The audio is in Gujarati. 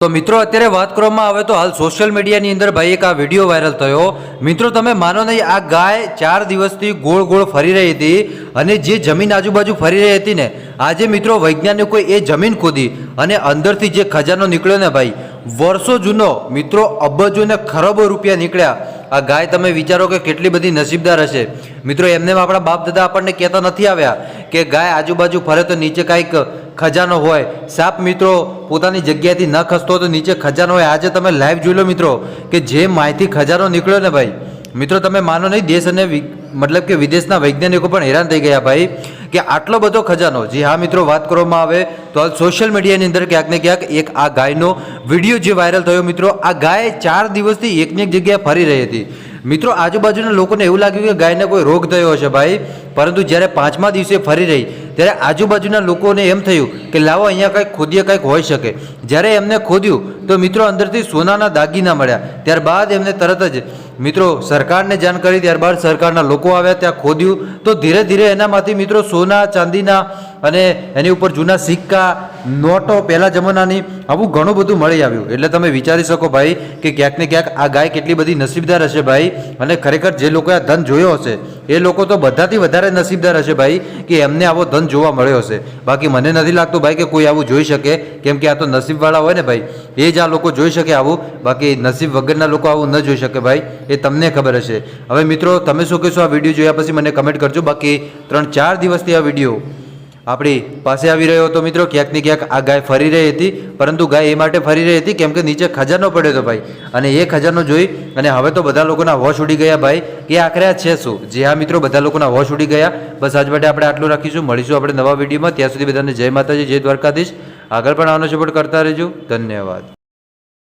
તો મિત્રો અત્યારે વાત કરવામાં આવે તો હાલ સોશિયલ મીડિયાની અંદર ભાઈ એક આ વિડીયો વાયરલ થયો। મિત્રો તમે માનો નહીં, આ ગાય 4 દિવસથી ગોળ ગોળ ફરી રહી હતી અને જે જમીન આજુબાજુ ફરી રહી હતી ને, આજે મિત્રો વૈજ્ઞાનિકોએ એ જમીન ખોદી અને અંદરથી જે ખજાનો નીકળ્યો ને ભાઈ, વર્ષો જૂનો મિત્રો, અબજો ને ખરબો રૂપિયા નીકળ્યા। આ ગાય તમે વિચારો કે કેટલી બધી નસીબદાર હશે મિત્રો। એમને આપણા બાપ દાદા આપણને કહેતા નથી આવ્યા કે ગાય આજુબાજુ ફરે તો નીચે કાંઈક ખજાનો હોય, સાપ મિત્રો પોતાની જગ્યાએથી ન ખસતો તો નીચે ખજાનો હોય। આજે તમે લાઈવ જોઈ લો મિત્રો કે જે માહિતી ખજાનો નીકળ્યો ને ભાઈ, મિત્રો તમે માનો નહીં, દેશ અને મતલબ કે વિદેશના વૈજ્ઞાનિકો પણ હેરાન થઈ ગયા ભાઈ કે આટલો બધો ખજાનો। જી હા મિત્રો, વાત કરવામાં આવે તો હાલ સોશિયલ મીડિયાની અંદર ક્યાંક ને ક્યાંક એક આ ગાયનો વિડીયો જે વાયરલ થયો મિત્રો। આ ગાય 4 દિવસથી એકની એક જગ્યાએ ફરી રહી હતી મિત્રો। આજુબાજુના લોકોને એવું લાગ્યું કે ગાયને કોઈ રોગ થયો હશે ભાઈ, પરંતુ જ્યારે 5મા દિવસે ફરી રહી ત્યારે આજુબાજુના લોકોને એમ થયું કે લાવો અહીંયા કંઈક ખોદીએ, કંઈક હોઈ શકે। જ્યારે એમને ખોદ્યું તો મિત્રો અંદરથી સોનાના દાગીના મળ્યા। ત્યારબાદ એમને તરત જ મિત્રો સરકારને જાણ કરી। ત્યારબાદ સરકારના લોકો આવ્યા, ત્યાં ખોદ્યું તો ધીરે ધીરે એનામાંથી મિત્રો સોના ચાંદીના અને એની ઉપર જૂના સિક્કા, નોટો પહેલા જમાનાની, આવું ઘણું બધું મળી આવ્યું। એટલે તમે વિચારી શકો ભાઈ કે ક્યાંક ને ક્યાંક આ ગાય કેટલી બધી નસીબદાર હશે ભાઈ। અને ખરેખર જે લોકોએ આ ધન જોયો હશે એ લોકો તો બધાથી વધારે નસીબદાર હશે ભાઈ કે એમને આવો ધન જોવા મળ્યો હશે। બાકી મને નથી લાગતું ભાઈ કે કોઈ આવું જોઈ શકે, કેમ કે આ તો નસીબવાળા હોય ને ભાઈ, એ જ આ લોકો જોઈ શકે આવું। બાકી નસીબ વગરના લોકો આવું ન જોઈ શકે ભાઈ, એ તમને ખબર હશે। હવે મિત્રો તમે શું કહેશો આ વિડીયો જોયા પછી મને કમેન્ટ કરજો। બાકી 3-4 દિવસથી આ વિડીયો આપણી પાસે આવી રહ્યો હતો મિત્રો। ક્યાંક ને ક્યાંક આ ગાય ફરી રહી હતી, પરંતુ ગાય એ માટે ફરી રહી હતી કેમ કે નીચે ખજાનો પડ્યો હતો ભાઈ, અને એ ખજાનો જોઈ અને હવે તો બધા લોકોના હોશ ઉડી ગયા ભાઈ કે આખરે આ છે શું। જે હા મિત્રો, બધા લોકોના હોશ ઉડી ગયા। બસ આજ માટે આપણે આટલું રાખીશું, મળીશું આપણે નવા વિડીયોમાં। ત્યાં સુધી બધાને જય માતાજી, જય દ્વારકાધીશ। આગળ પણ આનો સપોર્ટ કરતા રહેજો। ધન્યવાદ।